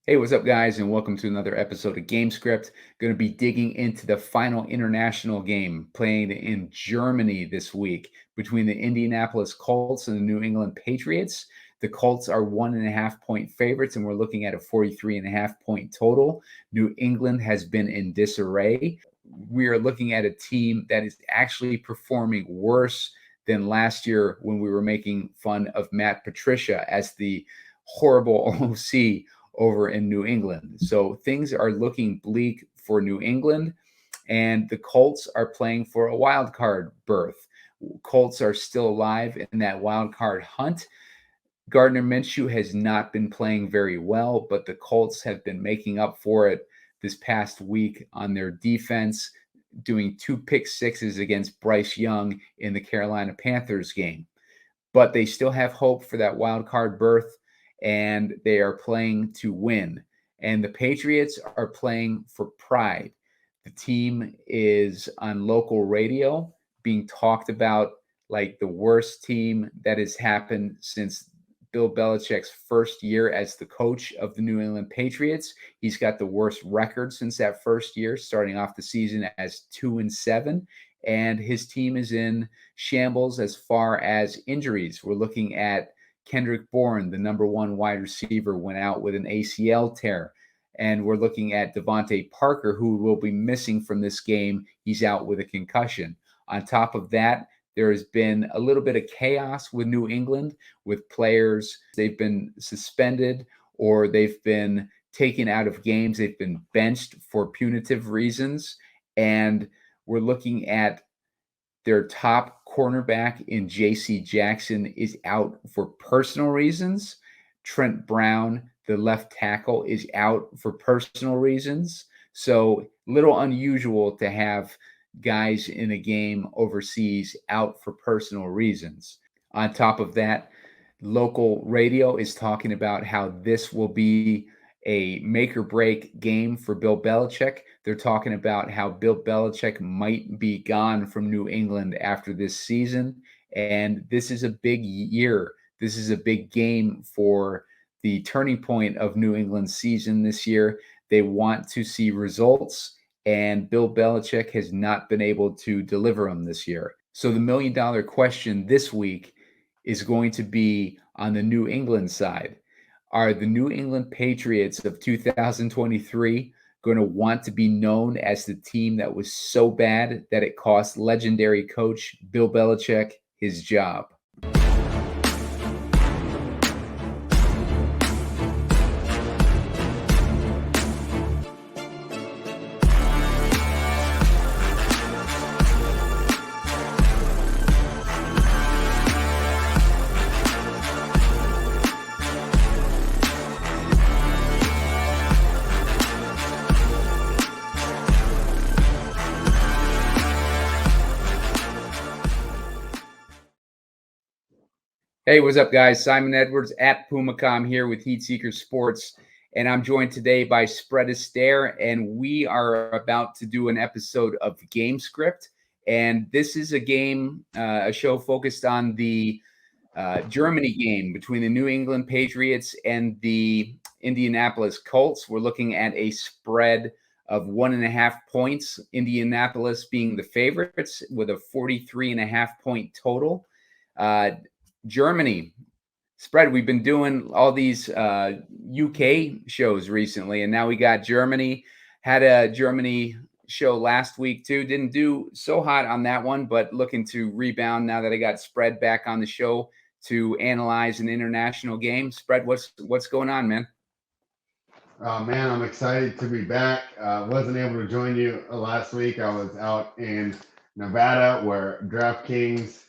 Hey, what's up, guys, and welcome to another episode of Gamescript. Going to be digging into the final international game played in Germany this week between the Indianapolis Colts and the New England Patriots. The Colts are 1.5 point favorites, and we're looking at a 43.5 point total. New England has been in disarray. We are looking at a team that is actually performing worse than last year when we were making fun of Matt Patricia as the horrible OC over in New England. So things are looking bleak for New England, and the Colts are playing for a wild card berth. Colts are still alive in that wild card hunt. Gardner Minshew has not been playing very well, but the Colts have been making up for it this past week on their defense, doing 2 pick-sixes against Bryce Young in the Carolina Panthers game. But they still have hope for that wild card berth, and they are playing to win. And the Patriots are playing for pride. The team is on local radio being talked about like the worst team that has happened since Bill Belichick's first year as the coach of the New England Patriots. He's got the worst record since that first year, starting off the season as 2-7. And his team is in shambles as far as injuries. We're looking at Kendrick Bourne, the number one wide receiver, went out with an ACL tear. And we're looking at Davante Parker, who will be missing from this game. He's out with a concussion. On top of that, there has been a little bit of chaos with New England, with players. They've been suspended or they've been taken out of games. They've been benched for punitive reasons. And we're looking at their top cornerback in J.C. Jackson is out for personal reasons. Trent Brown, the left tackle, is out for personal reasons. So little unusual to have guys in a game overseas out for personal reasons. On top of that, local radio is talking about how this will be a make or break game for Bill Belichick. They're talking about how Bill Belichick might be gone from New England after this season. And this is a big year. This is a big game for the turning point of New England's season this year. They want to see results, and Bill Belichick has not been able to deliver them this year. So the $1 million question this week is going to be on the New England side. Are the New England Patriots of 2023 going to want to be known as the team that was so bad that it cost legendary coach Bill Belichick his job? Hey, what's up, guys? Simon Edwards at Pumacom here with Heat Seeker Sports, and I'm joined today by Spread Astaire, and we are about to do an episode of Gamescript, and this is a show focused on the Germany game between the New England Patriots and the Indianapolis Colts. We're looking at a spread of 1.5 points, Indianapolis being the favorites with a 43.5 point total. Germany spread. We've been doing all these UK shows recently, and now we got Germany. Had a Germany show last week too. Didn't do so hot on that one, but looking to rebound now that I got Spread back on the show to analyze an international game. Spread, what's going on, man? Man, I'm excited to be back. Wasn't able to join you last week. I was out in Nevada where DraftKings,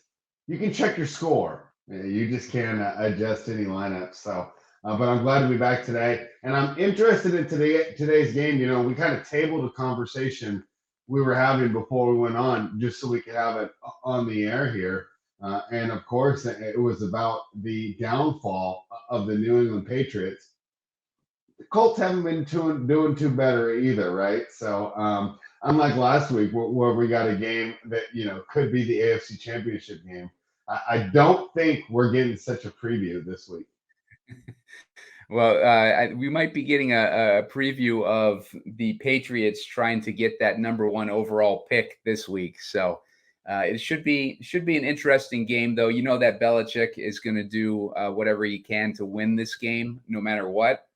you can check your score. You just can't adjust any lineups. So, but I'm glad to be back today. And I'm interested in today's game. You know, we kind of tabled a conversation we were having before we went on just so we could have it on the air here. And of course, it was about the downfall of the New England Patriots. The Colts haven't been doing too better either, right? So, unlike last week where we got a game that, you know, could be the AFC Championship game, I don't think we're getting such a preview this week. Well, we might be getting a preview of the Patriots trying to get that #1 overall pick this week. So it should be an interesting game, though. You know that Belichick is going to do whatever he can to win this game, no matter what.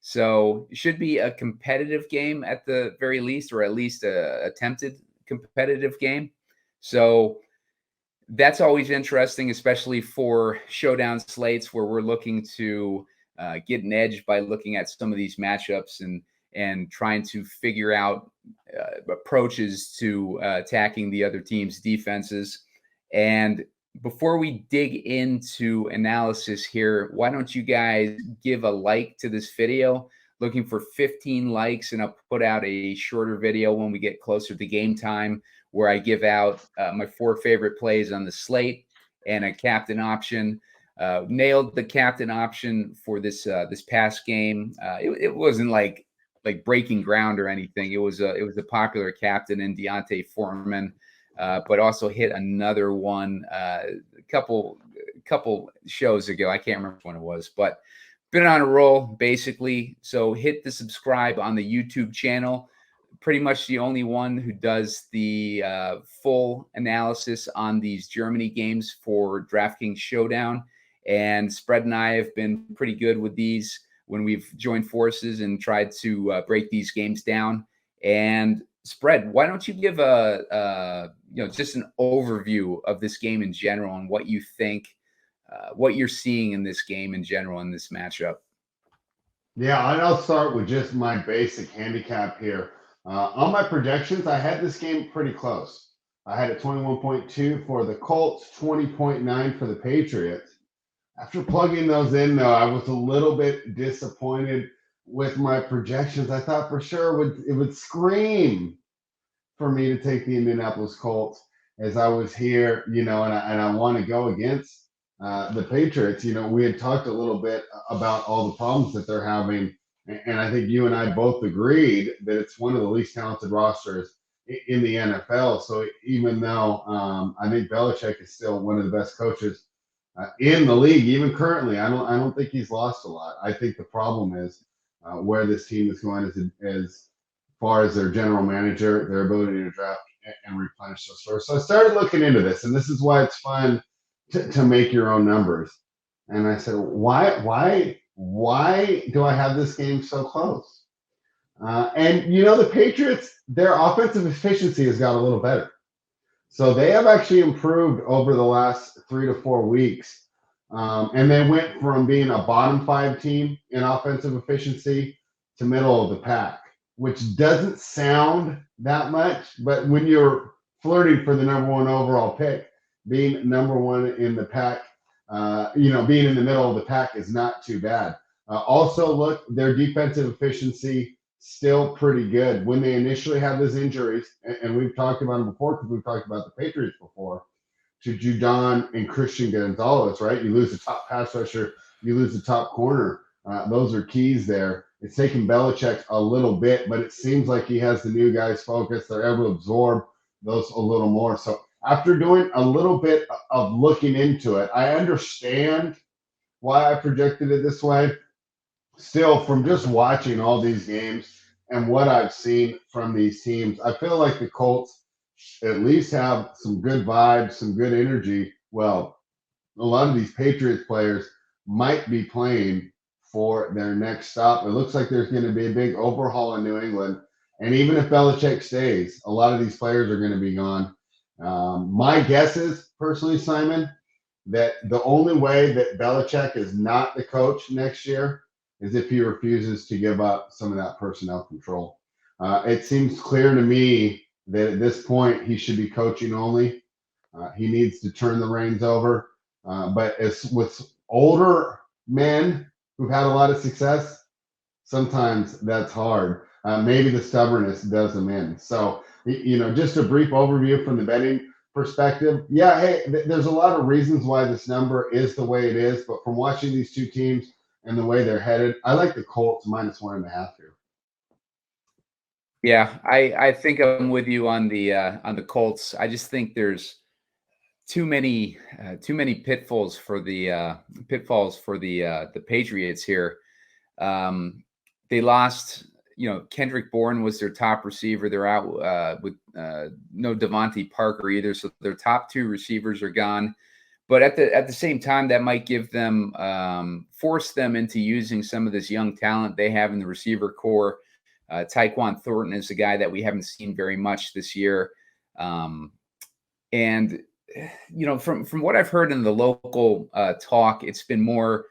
So it should be a competitive game at the very least, or at least a attempted competitive game. So that's always interesting, especially for showdown slates where we're looking to get an edge by looking at some of these matchups and trying to figure out approaches to attacking the other team's defenses. And before we dig into analysis here, why don't you guys give a like to this video? Looking for 15 likes, and I'll put out a shorter video when we get closer to game time where I give out my 4 favorite plays on the slate and a captain option. Nailed the captain option for this past game. It wasn't like breaking ground or anything. It was a popular captain in Deontay Foreman, but also hit another one a couple shows ago. I can't remember when it was, but been on a roll basically. So hit the subscribe on the YouTube channel. Pretty much the only one who does the full analysis on these Germany games for DraftKings Showdown. And Spread and I have been pretty good with these when we've joined forces and tried to break these games down. And Spread, why don't you give just an overview of this game in general and what you think, what you're seeing in this game in general in this matchup? Yeah, and I'll start with just my basic handicap here. On my projections, I had this game pretty close. I had it 21.2 for the Colts, 20.9 for the Patriots. After plugging those in, though, I was a little bit disappointed with my projections. I thought for sure it would scream for me to take the Indianapolis Colts as I was here, and I want to go against the Patriots. We had talked a little bit about all the problems that they're having, and I think you and I both agreed that it's one of the least talented rosters in the NFL. So even though I think Belichick is still one of the best coaches in the league, even currently, I don't think he's lost a lot. I think the problem is where this team is going as far as their general manager, their ability to draft and replenish those stores. So I started looking into this, and this is why it's fun to make your own numbers. And I said, why do I have this game so close? And the Patriots, their offensive efficiency has got a little better. So they have actually improved over the last 3 to 4 weeks. And they went from being a bottom 5 team in offensive efficiency to middle of the pack, which doesn't sound that much, but when you're flirting for the #1 overall pick, being #1 in the pack, being in the middle of the pack is not too bad. Also, look, their defensive efficiency still pretty good. When they initially have those injuries, and we've talked about them before because we've talked about the Patriots before, to Judon and Christian Gonzalez, right? You lose the top pass rusher, you lose the top corner. Those are keys there. It's taken Belichick a little bit, but it seems like he has the new guys focused. They're able to absorb those a little more. So after doing a little bit of looking into it, I understand why I projected it this way. Still, from just watching all these games and what I've seen from these teams, I feel like the Colts at least have some good vibes, some good energy. Well, a lot of these Patriots players might be playing for their next stop. It looks like there's going to be a big overhaul in New England. And even if Belichick stays, a lot of these players are going to be gone. My guess is, personally, Simon, that the only way that Belichick is not the coach next year is if he refuses to give up some of that personnel control. It seems clear to me that at this point he should be coaching only. He needs to turn the reins over. But as with older men who've had a lot of success, sometimes that's hard. Maybe the stubbornness does them in. So, just a brief overview from the betting perspective. Yeah, hey, there's a lot of reasons why this number is the way it is. But from watching these two teams and the way they're headed, I like the Colts -1.5 here. Yeah, I think I'm with you on the Colts. I just think there's too many pitfalls for the Patriots here. They lost, Kendrick Bourne was their top receiver. They're out with no Davante Parker either. So their top two receivers are gone. But at the same time, that might give them force them into using some of this young talent they have in the receiver core. Tyquan Thornton is a guy that we haven't seen very much this year. And from what I've heard in the local talk, it's been more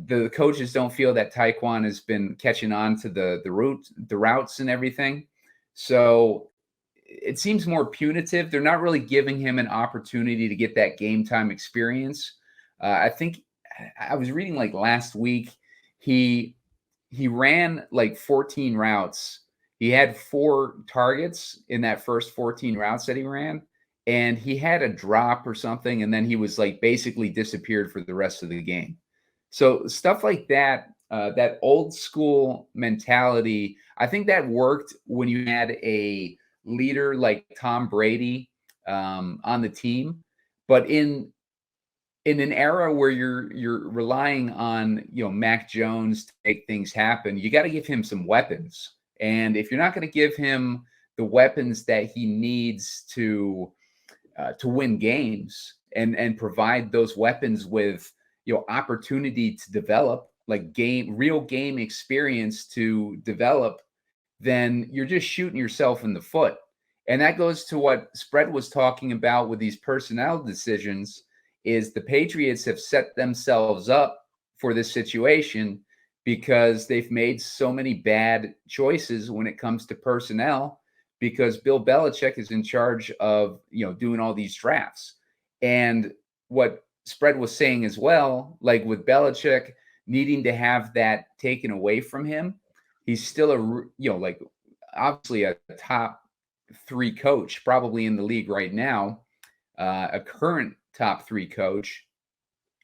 the coaches don't feel that Tyquan has been catching on to the routes and everything. So it seems more punitive. They're not really giving him an opportunity to get that game time experience. I think I was reading like last week, he ran like 14 routes. He had 4 targets in that first 14 routes that he ran, and he had a drop or something, and then he was like basically disappeared for the rest of the game. So stuff like that, that old school mentality, I think that worked when you had a leader like Tom Brady on the team. But in an era where you're relying on Mac Jones to make things happen, you got to give him some weapons. And if you're not going to give him the weapons that he needs to win games and provide those weapons with opportunity to develop, like real game experience to develop, then you're just shooting yourself in the foot. And that goes to what Spread was talking about with these personnel decisions, is the Patriots have set themselves up for this situation because they've made so many bad choices when it comes to personnel, because Bill Belichick is in charge of, doing all these drafts. And what Spread was saying as well, like with Belichick needing to have that taken away from him, he's still like obviously a top 3 coach, probably in the league right now, a current top 3 coach.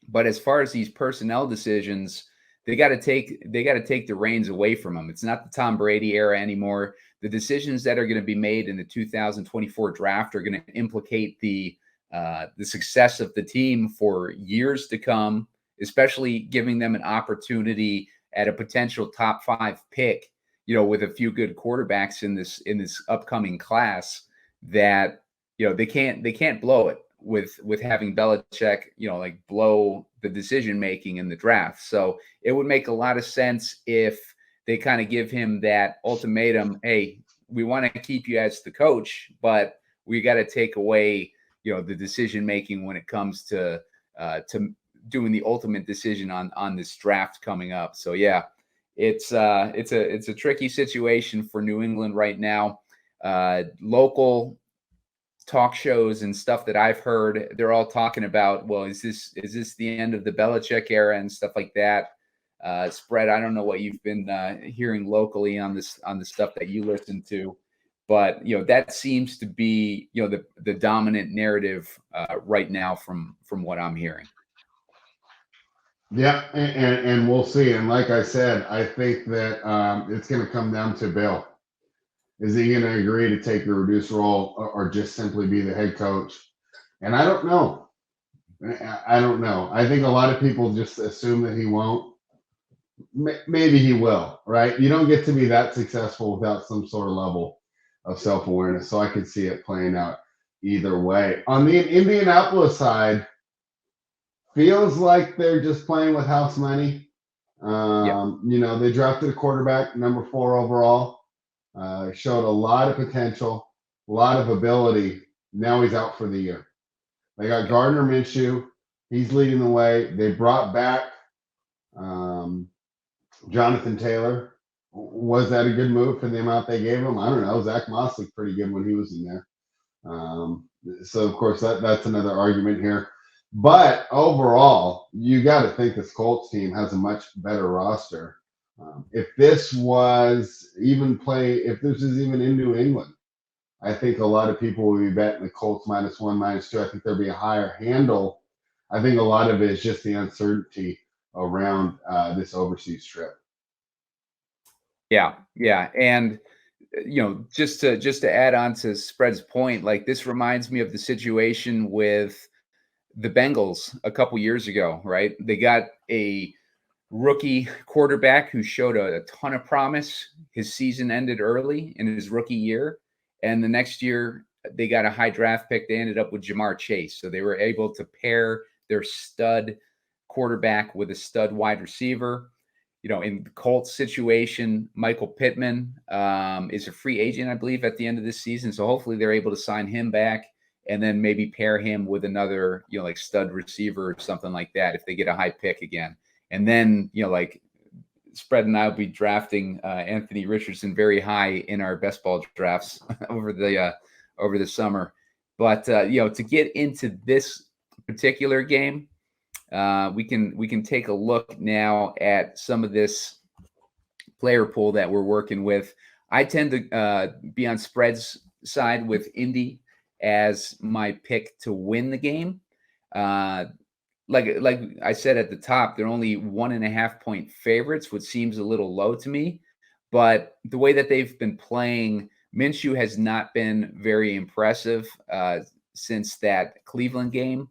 But as far as these personnel decisions, they got to take the reins away from him. It's not the Tom Brady era anymore. The decisions that are going to be made in the 2024 draft are going to implicate the success of the team for years to come, especially giving them an opportunity at a potential top 5 pick, with a few good quarterbacks in this upcoming class, that they can't blow it with having Belichick, like blow the decision making in the draft. So it would make a lot of sense if they kind of give him that ultimatum: hey, we want to keep you as the coach, but we got to take away the decision making when it comes to doing the ultimate decision on this draft coming up. So yeah, it's a tricky situation for New England right now. Local talk shows and stuff that I've heard, they're all talking about, well, is this the end of the Belichick era and stuff like that. Spread, I don't know what you've been hearing locally on the stuff that you listen to, but that seems to be the dominant narrative right now from what I'm hearing. Yeah, and we'll see. And like I said, I think that it's going to come down to Bill. Is he going to agree to take a reduced role or just simply be the head coach? And I don't know. I think a lot of people just assume that he won't. Maybe he will, right? You don't get to be that successful without some sort of level of self-awareness. So I could see it playing out either way. On the Indianapolis side, feels like they're just playing with house money. They drafted a quarterback, number 4 overall. Showed a lot of potential, a lot of ability. Now he's out for the year. They got Gardner Minshew. He's leading the way. They brought back Jonathan Taylor. Was that a good move for the amount they gave him? I don't know. Zach Moss looked pretty good when he was in there. So, of course, that's another argument here. But overall, you got to think this Colts team has a much better roster. If this was even in New England, I think a lot of people will be betting the Colts -1, -2. I think there'll be a higher handle. I think a lot of it is just the uncertainty around this overseas trip. Yeah. And just to add on to Spread's point, like this reminds me of the situation with the Bengals a couple years ago, right? They got a rookie quarterback who showed a ton of promise. His season ended early in his rookie year, and the next year they got a high draft pick. They ended up with Jamar Chase, so they were able to pair their stud quarterback with a stud wide receiver. In the Colts situation, Michael Pittman is a free agent, I believe, at the end of this season. So hopefully they're able to sign him back and then maybe pair him with another, like stud receiver or something like that if they get a high pick again. And then, like Spread and I will be drafting Anthony Richardson very high in our best ball drafts over the summer. But to get into this particular game, we can take a look now at some of this player pool that we're working with. I tend to be on Spread's side with Indy as my pick to win the game. Like I said at the top, they're only 1.5 point favorites, which seems a little low to me. But the way that they've been playing, Minshew has not been very impressive since that Cleveland game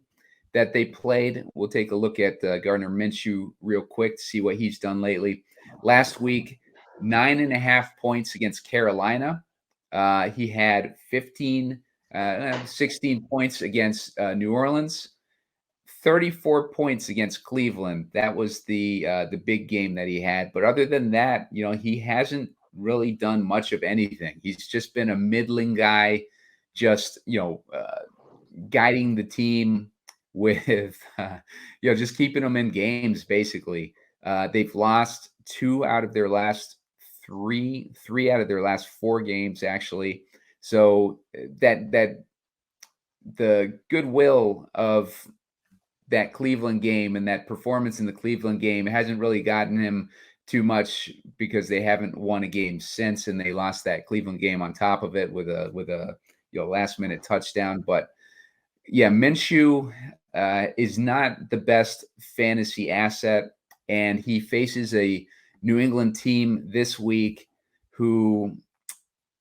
that they played. We'll take a look at Gardner Minshew real quick to see what he's done lately. Last week, 9.5 points against Carolina. He had 16 points against New Orleans, 34 points against Cleveland. That was the big game that he had. But other than that, he hasn't really done much of anything. He's just been a middling guy, just guiding the team with just keeping them in games. Basically, they've lost three out of their last 4 games, actually. So that the goodwill of that Cleveland game and that performance in the Cleveland game hasn't really gotten him too much, because they haven't won a game since, and they lost that Cleveland game on top of it with a last minute touchdown. But yeah, Minshew is not the best fantasy asset, and he faces a New England team this week who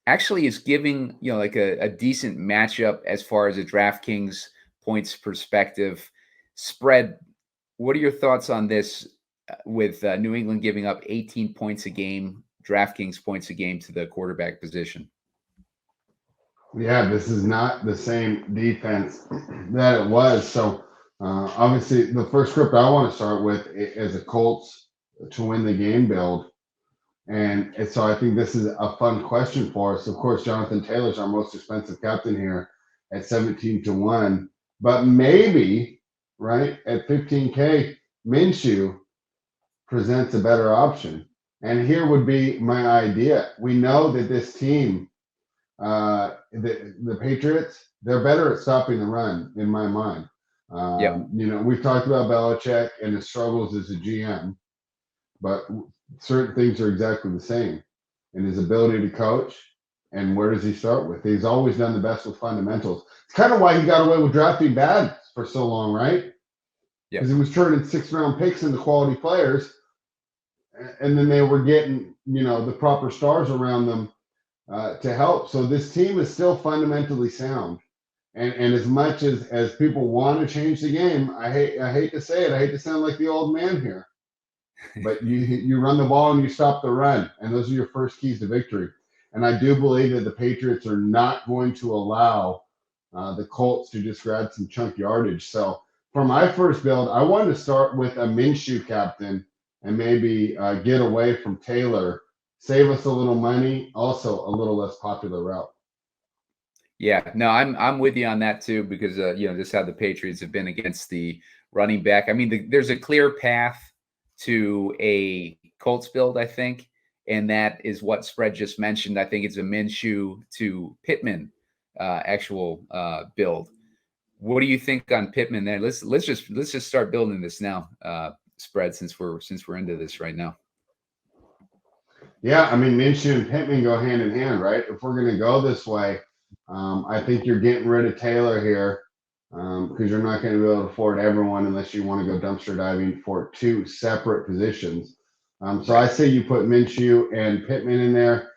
actually is giving like a decent matchup as far as a DraftKings points perspective. Spread, what are your thoughts on this with New England giving up 18 points a game, DraftKings points a game to the quarterback position? Yeah, this is not the same defense that it was. So obviously the first script I want to start with is a Colts to win the game build. And so I think this is a fun question for us. Of course, Jonathan Taylor's our most expensive captain here at 17-1, but maybe, right, at 15K, Minshew presents a better option. And here would be my idea. We know that this team, the Patriots, they're better at stopping the run, in my mind. We've talked about Belichick and his struggles as a GM, but certain things are exactly the same. And his ability to coach, and where does he start with? He's always done the best with fundamentals. It's kind of why he got away with drafting bad for so long, right? Because he was turning 6th-round picks into quality players, and then they were getting, the proper stars around them to help. So this team is still fundamentally sound. And as much as people want to change the game, I hate to say it. I hate to sound like the old man here. But you run the ball and you stop the run. And those are your first keys to victory. And I do believe that the Patriots are not going to allow the Colts to just grab some chunk yardage. So for my first build, I wanted to start with a Minshew captain and maybe get away from Taylor, save us a little money, also a little less popular route. Yeah, no, I'm with you on that too, because just how the Patriots have been against the running back. I mean, there's a clear path to a Colts build, I think, and that is what Spread just mentioned. I think it's a Minshew to Pittman actual build. What do you think on Pittman there? Let's just start building this now, Spread, since we're into this right now. Yeah, I mean, Minshew and Pittman go hand in hand, right? If we're going to go this way, I think you're getting rid of Taylor here because you're not going to be able to afford everyone unless you want to go dumpster diving for 2 separate positions. So I say you put Minshew and Pittman in there.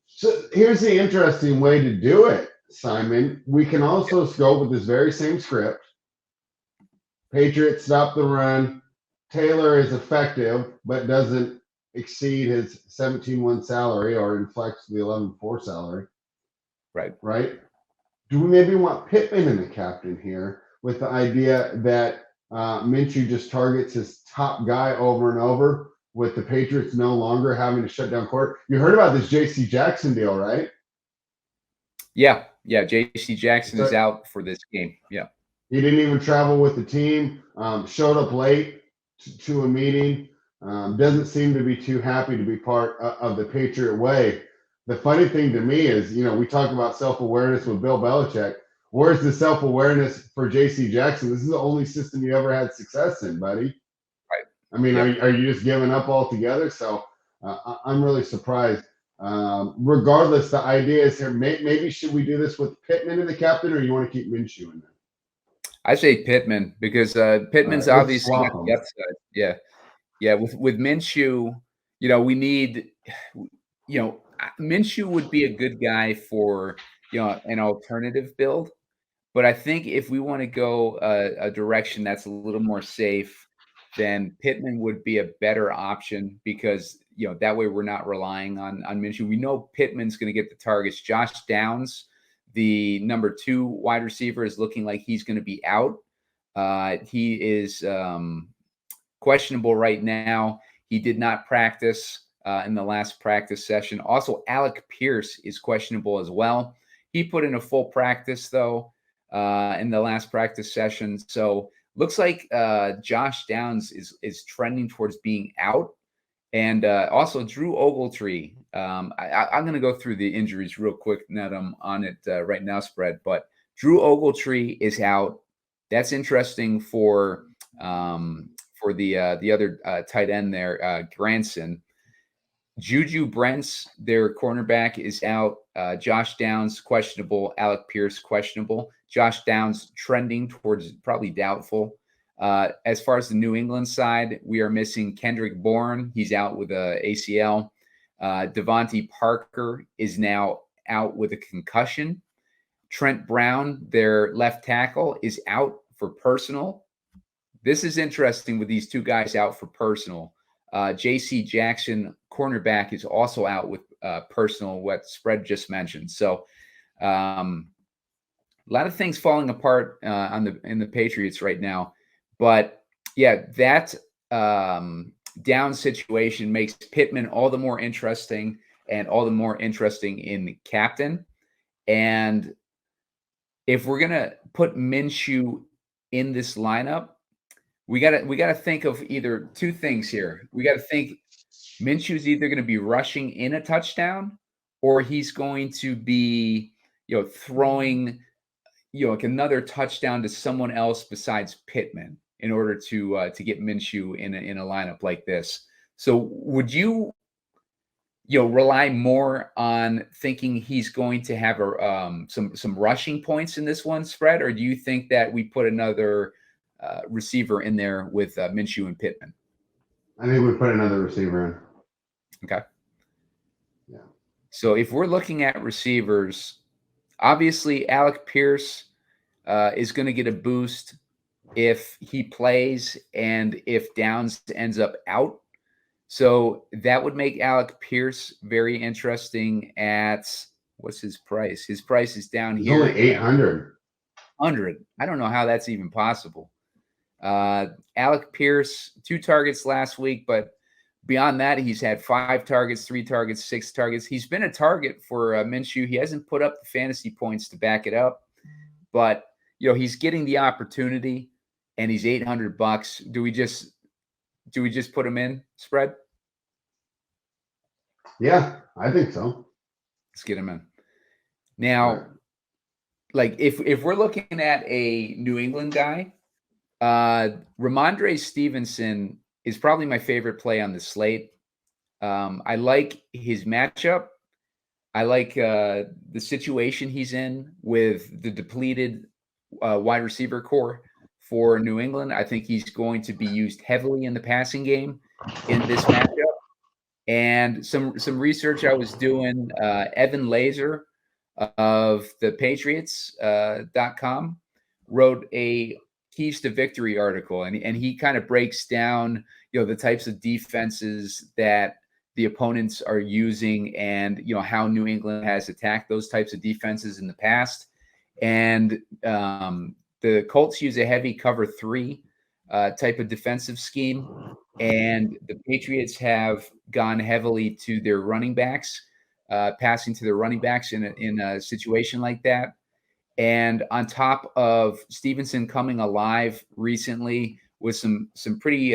So here's the interesting way to do it, Simon. We can also go with this very same script. Patriots stop the run. Taylor is effective, but doesn't exceed his 17-1 salary or inflects the 11-4 salary. Right. Do we maybe want Pittman in the captain here with the idea that Minshew just targets his top guy over and over with the Patriots no longer having to shut down court? You heard about this J.C. Jackson deal, right? Yeah. J.C. Jackson is out for this game. Yeah. He didn't even travel with the team, showed up late to a meeting, doesn't seem to be too happy to be part of the Patriot Way. The funny thing to me is, we talk about self-awareness with Bill Belichick. Where's the self-awareness for J.C. Jackson? This is the only system you ever had success in, buddy. Right. I mean, are you just giving up altogether? So I'm really surprised. Regardless, the idea is here, maybe should we do this with Pittman in the captain, or you want to keep Minshew in there? I say Pittman because Pittman's obviously got the upside. Yeah. With Minshew, we need, Minshew would be a good guy for, an alternative build. But I think if we want to go a direction that's a little more safe, then Pittman would be a better option because, that way we're not relying on Minshew. We know Pittman's going to get the targets. Josh Downs, the number 2 wide receiver, is looking like he's going to be out. He is questionable right now. He did not practice in the last practice session. Also, Alec Pierce is questionable as well. He put in a full practice, though, in the last practice session. So looks like Josh Downs is trending towards being out. And also Drew Ogletree. I'm going to go through the injuries real quick now that I'm on it right now, Spread. But Drew Ogletree is out. That's interesting for the other tight end there, Granson. Juju Brents, their cornerback, is out. Josh Downs, questionable. Alec Pierce, questionable. Josh Downs trending towards probably doubtful. As far as the New England side, we are missing Kendrick Bourne. He's out with a ACL. Davante Parker is now out with a concussion. Trent Brown, their left tackle, is out for personal. This is interesting with these 2 guys out for personal. J.C. Jackson, cornerback, is also out with personal, what Spread just mentioned. So a lot of things falling apart in the Patriots right now. But, yeah, that down situation makes Pittman all the more interesting and all the more interesting in the captain. And if we're going to put Minshew in this lineup, we got to think of either 2 things here. We got to think Minshew's either going to be rushing in a touchdown or he's going to be, throwing, like another touchdown to someone else besides Pittman in order to get Minshew in a lineup like this. So would you, rely more on thinking he's going to have some rushing points in this one, Spread, or do you think that we put another receiver in there with Minshew and Pittman? I think we put another receiver in. Okay. Yeah. So if we're looking at receivers, obviously Alec Pierce is going to get a boost if he plays and if Downs ends up out. So that would make Alec Pierce very interesting at, what's his price? His price is down He's here. only 800. I don't know how that's even possible. Alec Pierce, 2 targets last week, but beyond that, he's had 5 targets, 3 targets, 6 targets. He's been a target for Minshew. He hasn't put up the fantasy points to back it up, but he's getting the opportunity, and he's $800. Do we just put him in, Spread? Yeah, I think so. Let's get him in. Now, like if we're looking at a New England guy, Rhamondre Stevenson is probably my favorite play on the slate. I like his matchup. I like the situation he's in with the depleted wide receiver core for New England. I think he's going to be used heavily in the passing game in this matchup. And some research I was doing, Evan Laser of the Patriots.com wrote a Keys to Victory article, and he kind of breaks down, the types of defenses that the opponents are using, and how New England has attacked those types of defenses in the past. And the Colts use a heavy cover 3 type of defensive scheme, and the Patriots have gone heavily to their running backs, passing to their running backs in a situation like that. And on top of Stevenson coming alive recently with some pretty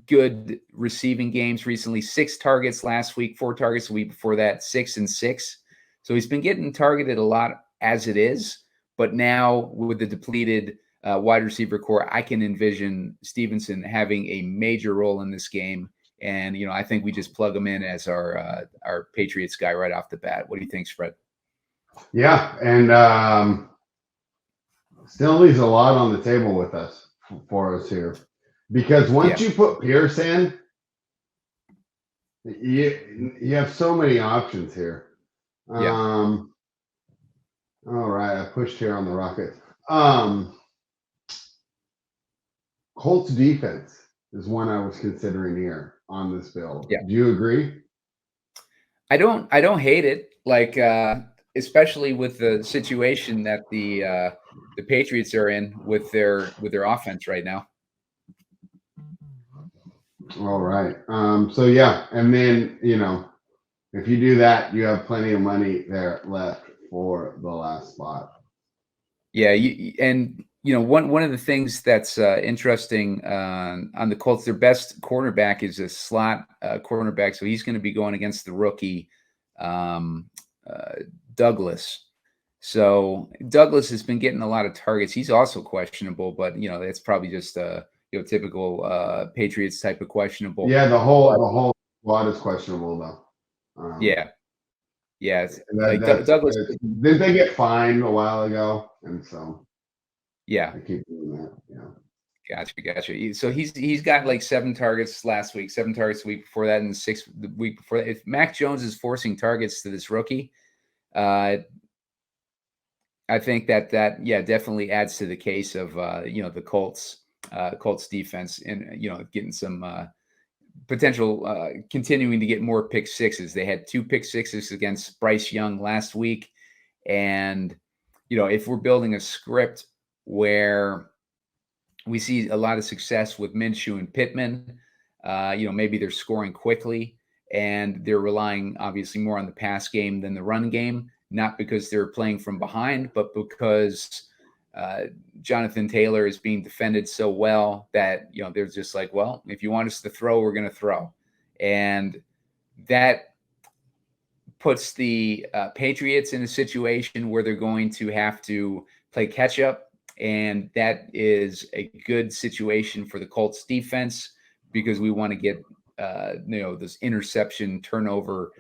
good receiving games recently. 6 targets last week, 4 targets the week before that, 6 and 6. So he's been getting targeted a lot as it is, but now with the depleted wide receiver core, I can envision Stevenson having a major role in this game. And I think we just plug him in as our Patriots guy right off the bat. What do you think, Spread? Yeah, and still leaves a lot on the table with us for us here, because once you put Pierce in, you have so many options here. All right, I pushed here on the Rockets. Colts defense is one I was considering here on this build. Yeah. Do you agree? I don't hate it. Like, especially with the situation that the Patriots are in with their offense right now. All right. So yeah, and then if you do that, you have plenty of money there left for the last spot. Yeah, one of the things that's interesting on the Colts, their best cornerback is a slot cornerback, so he's going to be going against the rookie Douglas. So Douglas has been getting a lot of targets. He's also questionable, but that's probably just a typical Patriots type of questionable. Yeah, the whole squad is questionable though. Yeah. Douglas. Did they get fined a while ago? And so yeah, I keep doing that. Yeah. Gotcha. So he's got like 7 targets last week, 7 targets the week before that, and 6 the week before that. If Mac Jones is forcing targets to this rookie, I think that definitely adds to the case of the Colts defense, and getting some potential continuing to get more pick sixes. They had 2 pick sixes against Bryce Young last week, and if we're building a script where we see a lot of success with Minshew and Pittman, maybe they're scoring quickly and they're relying obviously more on the pass game than the run game, not because they're playing from behind, but because Jonathan Taylor is being defended so well that, they're just like, well, if you want us to throw, we're going to throw. And that puts the Patriots in a situation where they're going to have to play catch up. And that is a good situation for the Colts defense, because we want to get, this interception, turnover,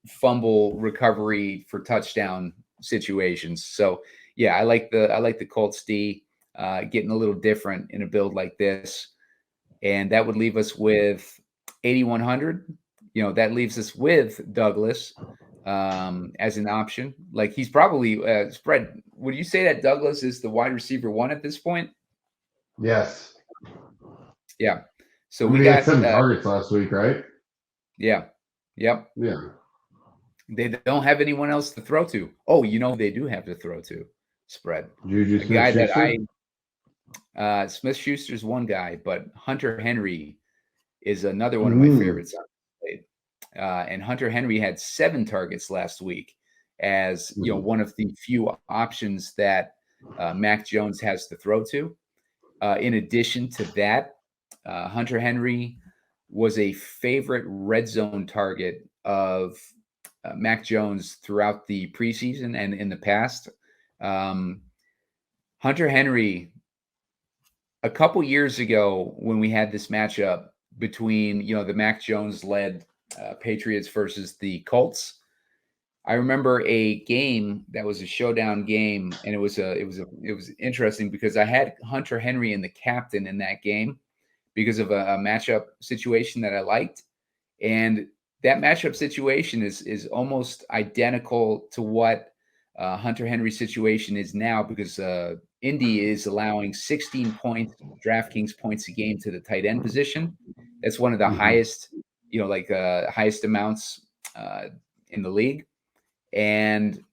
fumble recovery for touchdown situations. So yeah, I like the Colts D getting a little different in a build like this. And that would leave us with 8,100. That leaves us with Douglas as an option. Like, he's probably Spread. Would you say that Douglas is the wide receiver 1 at this point? Yes. Yeah. So we got 7 targets last week, right? Yeah. Yep. Yeah. They don't have anyone else to throw to. Oh, they do have to throw to, Spread. Juju a guy that Smith-Schuster's one guy, but Hunter Henry is another one of my favorites. And Hunter Henry had 7 targets last week as one of the few options that Mac Jones has to throw to. In addition to that, Hunter Henry was a favorite red zone target of Mac Jones throughout the preseason and in the past. Hunter Henry, a couple years ago when we had this matchup between the Mac Jones led Patriots versus the Colts, I remember a game that was a showdown game, and it was interesting because I had Hunter Henry and the captain in that game because of a matchup situation that I liked, and that matchup situation is almost identical to what Hunter Henry situation is now, because Indy is allowing 16 points, DraftKings points a game to the tight end position. That's one of the highest, highest amounts in the league. And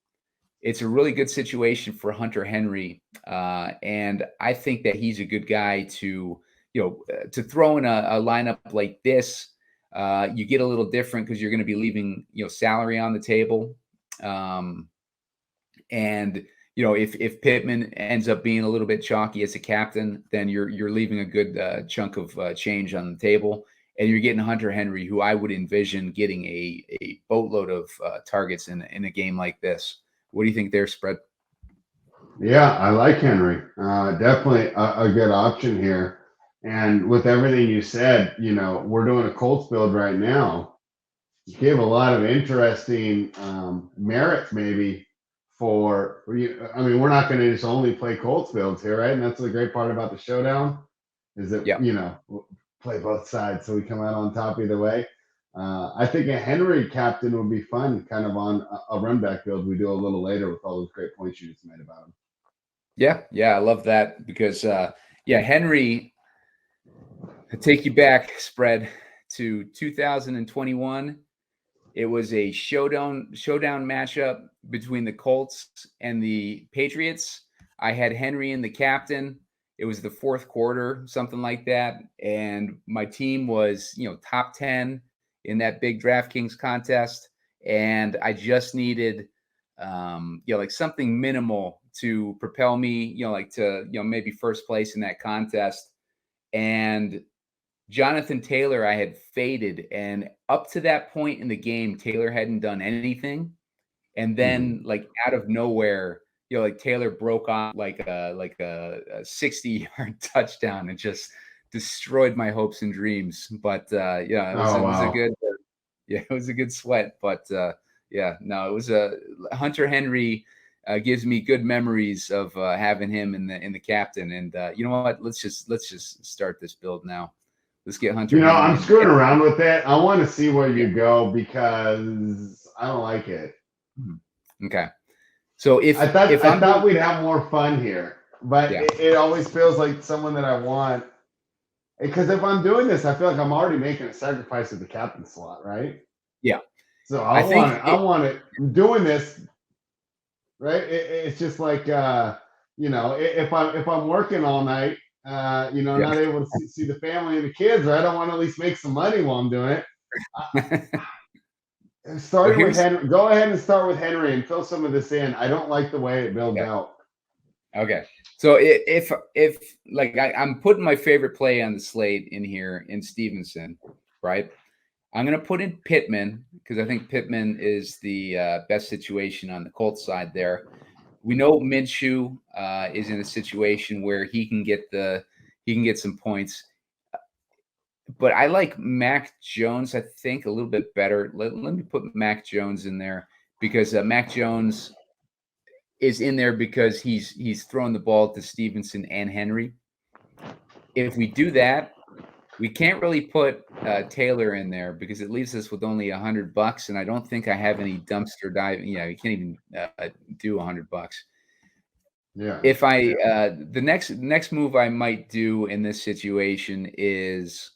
it's a really good situation for Hunter Henry. And I think that he's a good guy to throw in a lineup like this. You get a little different because you're going to be leaving, salary on the table. And if Pittman ends up being a little bit chalky as a captain, then you're leaving a good chunk of change on the table, and you're getting Hunter Henry, who I would envision getting a boatload of targets in a game like this. What do you think there, Spread? Yeah, I like Henry. Definitely a good option here. And with everything you said, we're doing a Colts build right now. You gave a lot of interesting merits maybe for you. I mean, we're not going to just only play Colts builds here, right? And that's the great part about the showdown is that, we'll play both sides so we come out on top either way. I think a Henry captain would be fun, kind of on a run back build we do a little later with all those great points you just made about him. Yeah, I love that because, Henry, take you back, Spread, to 2021. It was a showdown matchup between the Colts and the Patriots. I had Henry in the captain. It was the fourth quarter, something like that. And my team was, top 10 in that big DraftKings contest. And I just needed, something minimal to propel me, to maybe first place in that contest. And Jonathan Taylor, I had faded, and up to that point in the game, Taylor hadn't done anything. And then, out of nowhere, Taylor broke on like a 60-yard touchdown and just destroyed my hopes and dreams. But it was a good sweat. But it was Hunter Henry. Gives me good memories of having him in the captain. And you know what? Let's just start this build now. Let's get Hunter. I'm screwing around with it. I want to see where you go because I don't like it. Okay. So I thought we'd have more fun here, but it always feels like someone that I want. Because if I'm doing this, I feel like I'm already making a sacrifice of the captain slot, right? Yeah. So I want it. I'm doing this, right? It's just like if I'm working all night. Not able to see the family and the kids, right? I want to at least make some money while I'm doing it. With Henry. Go ahead and start with Henry and fill some of this in. I don't like the way it builds out. Okay. So if I'm putting my favorite play on the slate in here in Stevenson, right? I'm going to put in Pittman because I think Pittman is the best situation on the Colts side there. We know Minshew is in a situation where he can get some points, but I like Mac Jones. I think a little bit better. Let me put Mac Jones in there because Mac Jones is in there because he's throwing the ball to Stevenson and Henry. If we do that, we can't really put Taylor in there because it leaves us with only $100, and I don't think I have any dumpster diving. You can't even do $100. Yeah. If the next move I might do in this situation is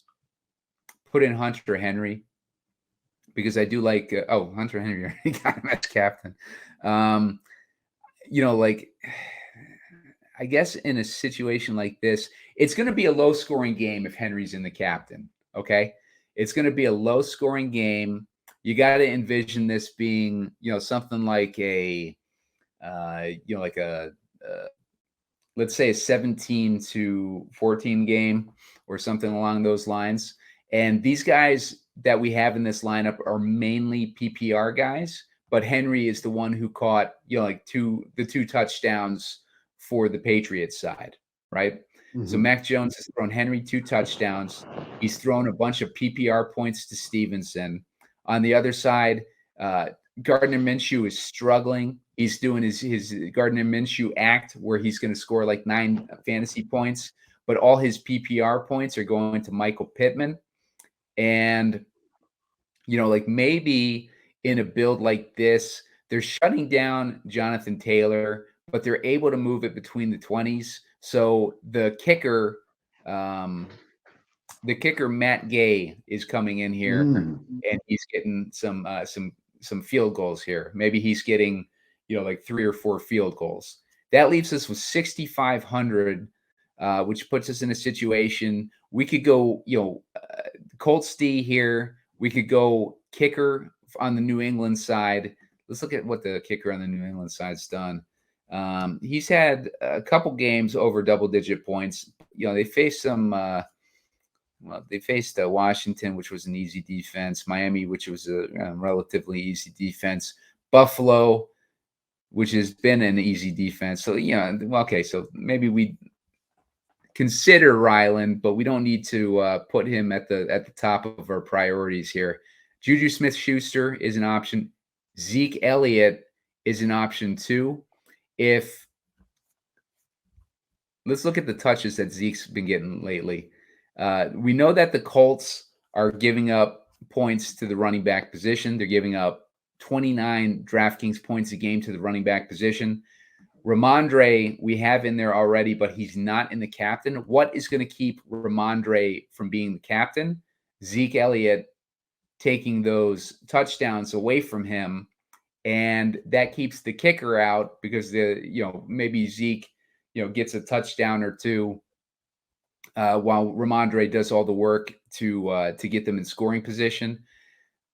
put in Hunter Henry because I do like Hunter Henry already got him as captain. I guess in a situation like this, it's going to be a low scoring game if Henry's in the captain. Okay. It's going to be a low scoring game. You got to envision this being, something like let's say a 17-14 game or something along those lines. And these guys that we have in this lineup are mainly PPR guys, but Henry is the one who caught, the two touchdowns for the Patriots side, right? Mm-hmm. So Mac Jones has thrown Henry 2 touchdowns. He's thrown a bunch of PPR points to Stevenson. On the other side, Gardner Minshew is struggling. He's doing his Gardner Minshew act where he's going to score like 9 fantasy points, but all his PPR points are going to Michael Pittman. And, maybe in a build like this, They're shutting down Jonathan Taylor, but they're able to move it between the 20s. So the kicker Matt Gay is coming in here, and he's getting some field goals here. Maybe he's getting, like 3 or 4 field goals. That leaves us with 6,500, which puts us in a situation we could go, Colts D here. We could go kicker on the New England side. Let's look at what the kicker on the New England side's done. He's had a couple games over double-digit points. They faced some. They faced Washington, which was an easy defense. Miami, which was a relatively easy defense. Buffalo, which has been an easy defense. So, okay, so maybe we consider Ryland, but we don't need to put him at the top of our priorities here. Juju Smith-Schuster is an option. Zeke Elliott is an option too. Let's look at the touches that Zeke's been getting lately. We know that the Colts are giving up points to the running back position. They're giving up 29 DraftKings points a game to the running back position. Rhamondre, we have in there already, but he's not in the captain. What is going to keep Rhamondre from being the captain? Zeke Elliott taking those touchdowns away from him, and that keeps the kicker out because maybe Zeke gets a touchdown or two while Rhamondre does all the work to get them in scoring position.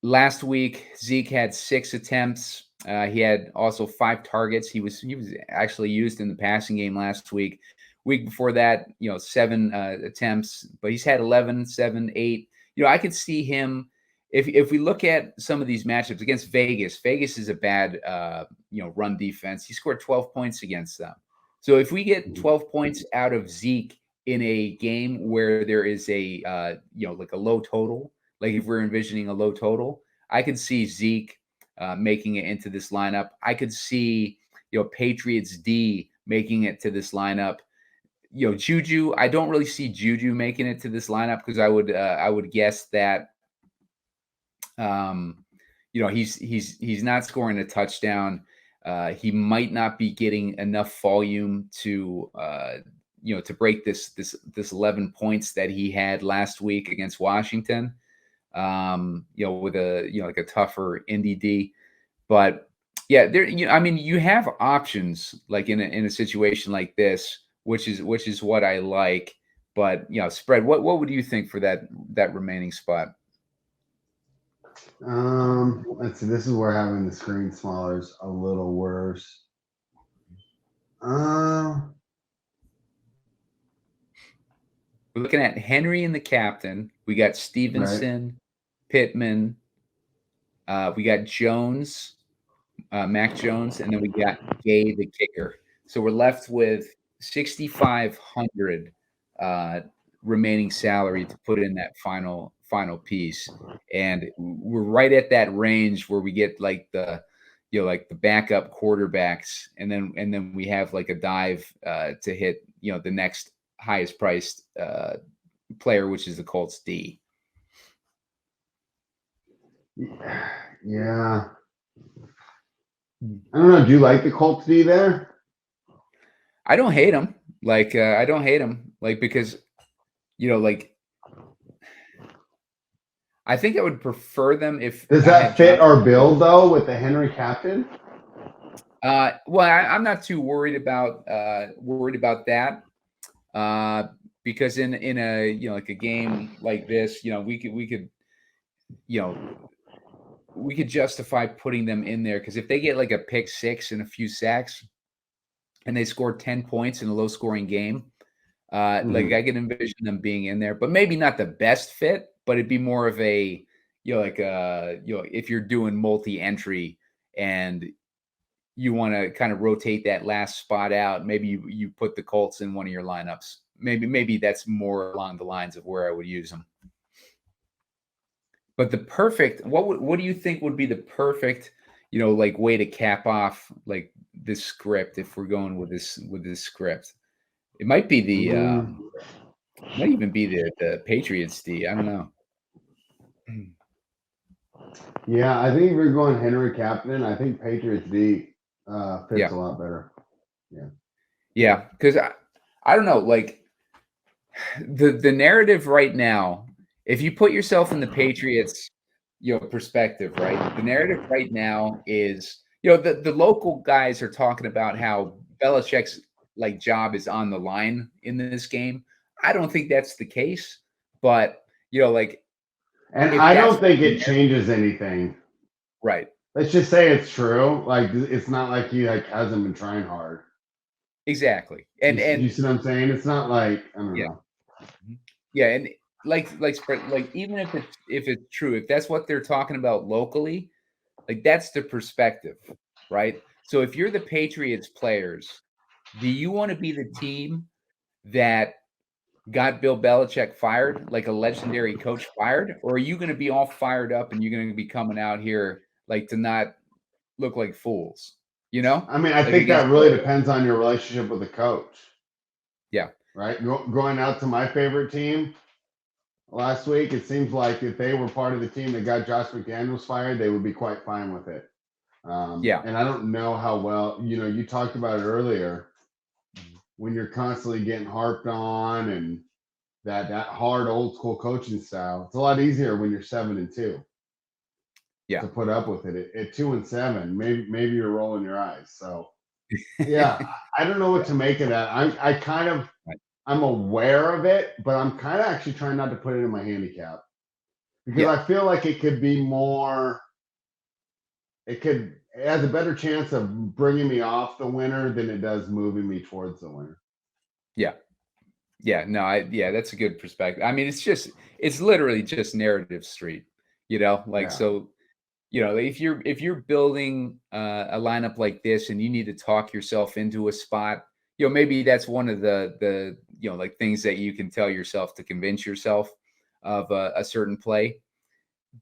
Last week, Zeke had 6 attempts. He had also 5 targets. He was actually used in the passing game last week. Week before that, 7 attempts, but he's had 11, 7, 8. I could see him if we look at some of these matchups against Vegas. Vegas is a bad run defense. He scored 12 points against them. So if we get 12 points out of Zeke in a game where there is a like a low total, like if we're envisioning a low total, I could see Zeke making it into this lineup. I could see Patriots D making it to this lineup. Juju, I don't really see Juju making it to this lineup because I would guess that he's not scoring a touchdown. He might not be getting enough volume to break this 11 points that he had last week against Washington. With like a tougher Indy D, but yeah, you have options like in a situation like this, which is what I like. But Spread, what would you think for that remaining spot? Let's see. This is where having the screen smaller is a little worse. We're looking at Henry and the captain. We got Stevenson, right. Pittman. We got Jones, Mac Jones, and then we got Gay the kicker. So we're left with 6,500 remaining salary to put in that final piece, and we're right at that range where we get like the backup quarterbacks, and then we have like a dive to hit the next highest priced player, which is the Colts D. Yeah. I don't know. Do you like the Colts D there? I don't hate them. I don't hate them. Because, I think I would prefer them if. Does that fit our build though with the Henry captain? Well, I'm not too worried about that. Because in a like a game like this, we could justify putting them in there, because if they get like a pick 6 and a few sacks and they score 10 points in a low scoring game, like I can envision them being in there, but maybe not the best fit, but it'd be more of a, if you're doing multi-entry and you want to kind of rotate that last spot out, maybe you put the Colts in one of your lineups. Maybe that's more along the lines of where I would use them. But the perfect, what do you think would be the perfect, way to cap off like this script if we're going with this script? It might be might even be the Patriots D. I don't know. Yeah, I think if you're going Henry captain, I think Patriots D fits Yeah. a lot better. Yeah, because I don't know, like the narrative right now, if you put yourself in the Patriots, perspective, right? The narrative right now is, the local guys are talking about how Belichick's like job is on the line in this game. I don't think that's the case, but like And if I that's don't what think the it changes anything. right, Let's just say it's true. Like it's not like he like hasn't been trying hard. exactly, You and see what I'm saying? It's not like I don't yeah, know. yeah, and like even if it's true, if that's what they're talking about locally, like that's the perspective, right? So if you're the Patriots players, do you want to be the team that got Bill Belichick fired, like a legendary coach fired, or are you going to be all fired up and you're going to be coming out here like to not look like fools, I mean, I like think against that really depends on your relationship with the coach, yeah, right? Going out to my favorite team last week, it seems like if they were part of the team that got Josh McDaniels fired, they would be quite fine with it. yeah, And I don't know how well, you talked about it earlier mhm, when you're constantly getting harped on and that hard old school coaching style. It's a lot easier when you're 7-2 yeah. to put up with it. At 2-7, maybe you're rolling your eyes. So yeah, I don't know what Yeah, to make of that. I kind of right. I'm aware of it, but I'm kind of actually trying not to put it in my handicap because Yeah, I feel like it could be more. It has a better chance of bringing me off the winner than it does moving me towards the winner. yeah. Yeah, no, that's a good perspective. I mean, it's literally just narrative street, like Yeah. so, if you're building a lineup like this and you need to talk yourself into a spot, maybe that's one of the like things that you can tell yourself to convince yourself of a certain play.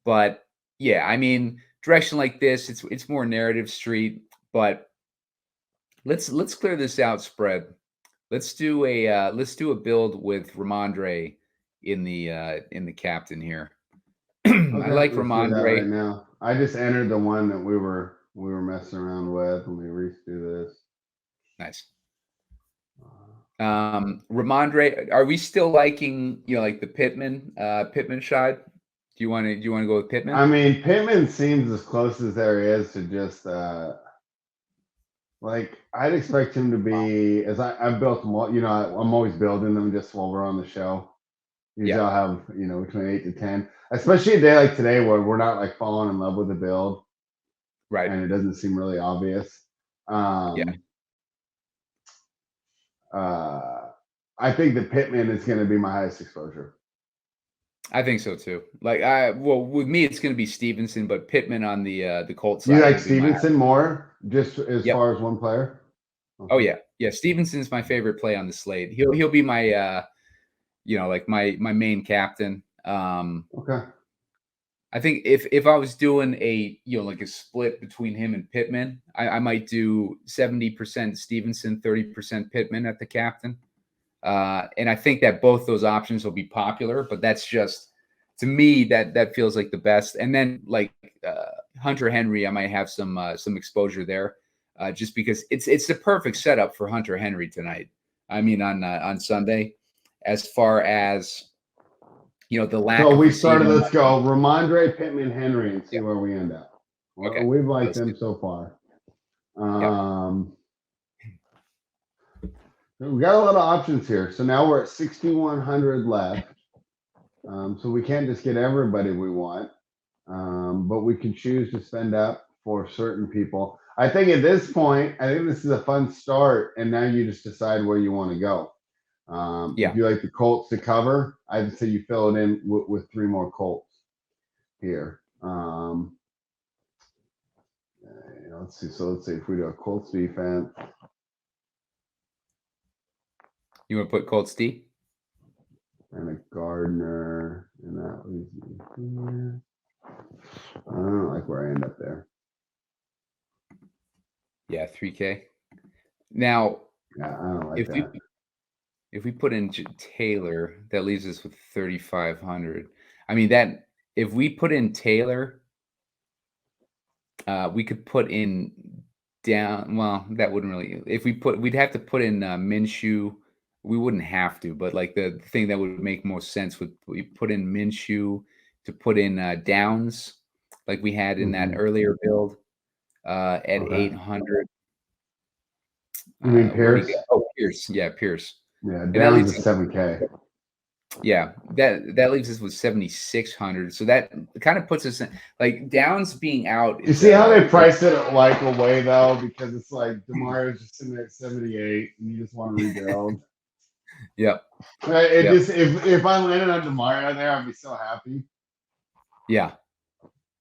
But yeah, I mean, direction like this, it's more narrative street, but let's clear this out, spread. Let's do a build with Rhamondre in the captain here. I Okay, like let's do that right Rhamondre. now. I just entered the one that we were messing around with. Let me do this. Nice. Rhamondre, are we still liking, like the Pittman side? Do you want to go with I Pittman? mean, Pittman seems as close as there is to just like I'd expect him to be as I've built them all. I'm always building them just while we're on the show. Usually Yeah, I'll have between 8 to 10, especially a day like today where we're not like falling in love with the build right. and it doesn't seem really obvious. Yeah, Um, uh, I think that Pittman is going to be my highest exposure. I think so too. Well, with me, it's going to be Stevenson, but Pittman on the Colts You side like will be my. Stevenson more, just as Yep. far as one player? Oh Okay. yeah, yeah. Stevenson's my favorite play on the slate. He'll be my like my main captain. Okay. I think if I was doing a like a split between him and Pittman, I might do 70% Stevenson, 30% Pittman at the captain. And I think that both those options will be popular, but that's just to me that feels like the best. And then like Hunter Henry, I might have some exposure there, just because it's the perfect setup for Hunter Henry tonight. I mean on Sunday, as far as the lack So of we started. receiving. Let's go Rhamondre, Pittman, Henry, and see Yeah. where we end up. Well, Okay. we've liked Let's do. them so far. Yep. Um, we got a lot of options here. So now we're at 6,100 left. So we can't just get everybody we want, but we can choose to spend up for certain people. I think at this point, I think this is a fun start, and now you just decide where you want to go. If Yeah. you like the Colts to cover, I'd say you fill it in with three more Colts here. Let's see. So let's see if we do a Colts defense You want to put Colts D? and a Gardner, and that leaves me here. I don't like where I end up there. Yeah, 3K. Now, Yeah, I don't like if we that. if we put in Taylor, that leaves us with 3,500. I mean that if we put in Taylor, we could put in down. Well, that wouldn't really. If we'd have to put in Minshew. We wouldn't have to, but like the thing that would make most sense would we put in Minshew to put in Downs, like we had in that earlier build at 800. You mean Where'd he Pierce? go? Oh, Pierce. Yeah, Pierce. Yeah, And Downs is 7K. Yeah, that leaves us with 7,600. So that kind of puts us in like Downs being out. You see how they priced it like away though, because it's like DeMario's just sitting there at 78, and you just want to rebuild. Yep. Just if I landed on DeMario there, I'd be so happy. Yeah.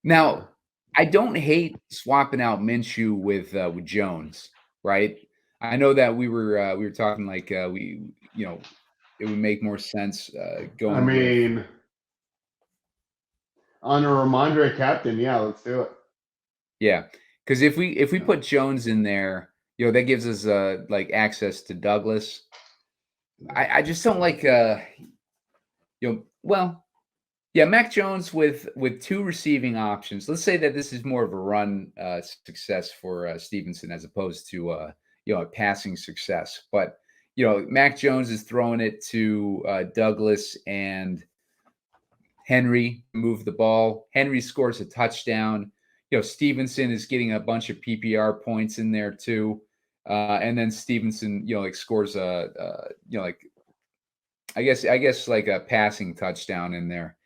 Now, I don't hate swapping out Minshew with Jones, right? I know that we were talking like it would make more sense going. I mean, on a Rhamondre captain, yeah, let's do it. Yeah, because if we put Jones in there, that gives us like access to Douglas. I just don't like Mac Jones with 2 receiving options. Let's say that this is more of a run success for Stevenson as opposed to a passing success. But Mac Jones is throwing it to Douglas and Henry to move the ball. Henry scores a touchdown. Stevenson is getting a bunch of PPR points in there too. And then Stevenson, scores I guess like a passing touchdown in there.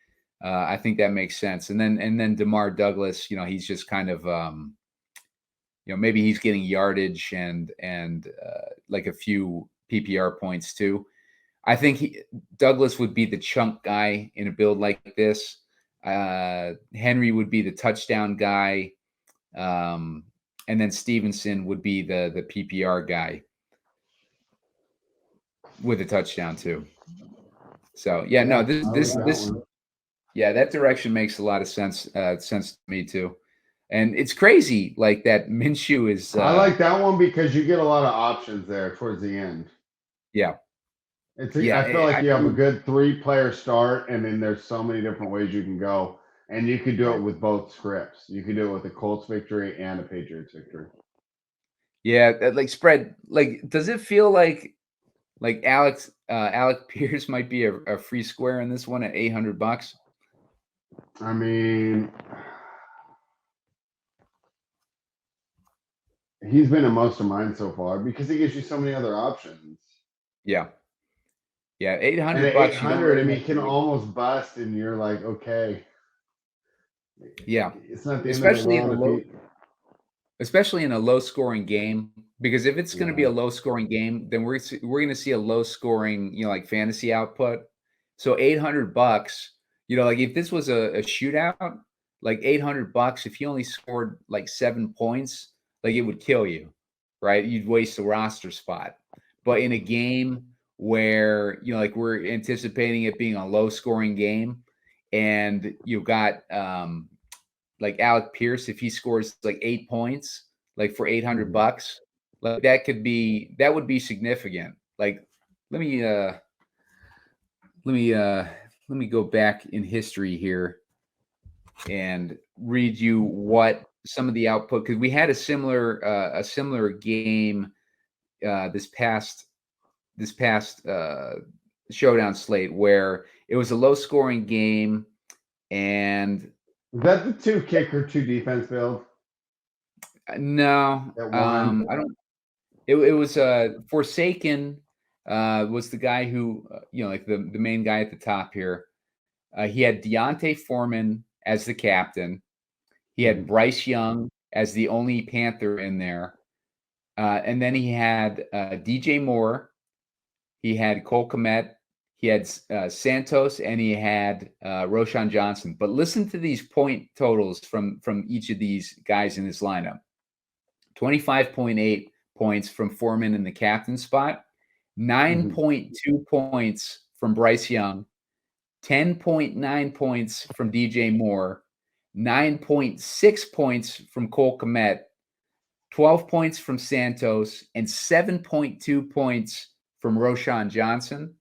I think that makes sense. And then DeMar Douglas, he's just kind of, maybe he's getting yardage and like a few PPR points too. I think Douglas would be the chunk guy in a build like this. Henry would be the touchdown guy. And then Stevenson would be the PPR guy with a touchdown too. So that direction makes a lot of sense to me too. And it's crazy like that Minshew is I like that one because you get a lot of options there towards the end. Yeah. I feel like you have a good 3-player start, and then there's so many different ways you can go. And you could do it with both scripts. You could do it with a Colts victory and a Patriots victory. Yeah, like spread. Like, does it feel like Alec Pierce might be a free square in this one at $800? I mean, he's been in most of mine so far because he gives you so many other options. Yeah. Yeah, $800. 800, I mean, you can almost bust, and you're like, okay. Yeah, it's not the especially end of the world. Especially in a low-scoring game, because if it's going to be a low-scoring game, then we're going to see a low-scoring, like fantasy output. So $800, like if this was a shootout, like $800, if you only scored like 7 points, like it would kill you, right? You'd waste a roster spot. But in a game where like we're anticipating it being a low-scoring game, and you've got like Alec Pierce, if he scores like 8 points, like for $800, like that would be significant. Like, let me go back in history here and read you what some of the output, because we had a similar game this past showdown slate where it was a low scoring game. And is that the 2 kicker, 2 defense build? No, I don't. It was Forsaken was the guy who like the main guy at the top here. He had Deontay Foreman as the captain. He had Bryce Young as the only Panther in there, and then he had DJ Moore. He had Cole Kmet. He had Santos, and he had Roschon Johnson. But listen to these point totals from each of these guys in this lineup. 25.8 points from Foreman in the captain spot, 9.2 points from Bryce Young, 10.9 points from DJ Moore, 9.6 points from Cole Kmet, 12 points from Santos, and 7.2 points from Roschon Johnson.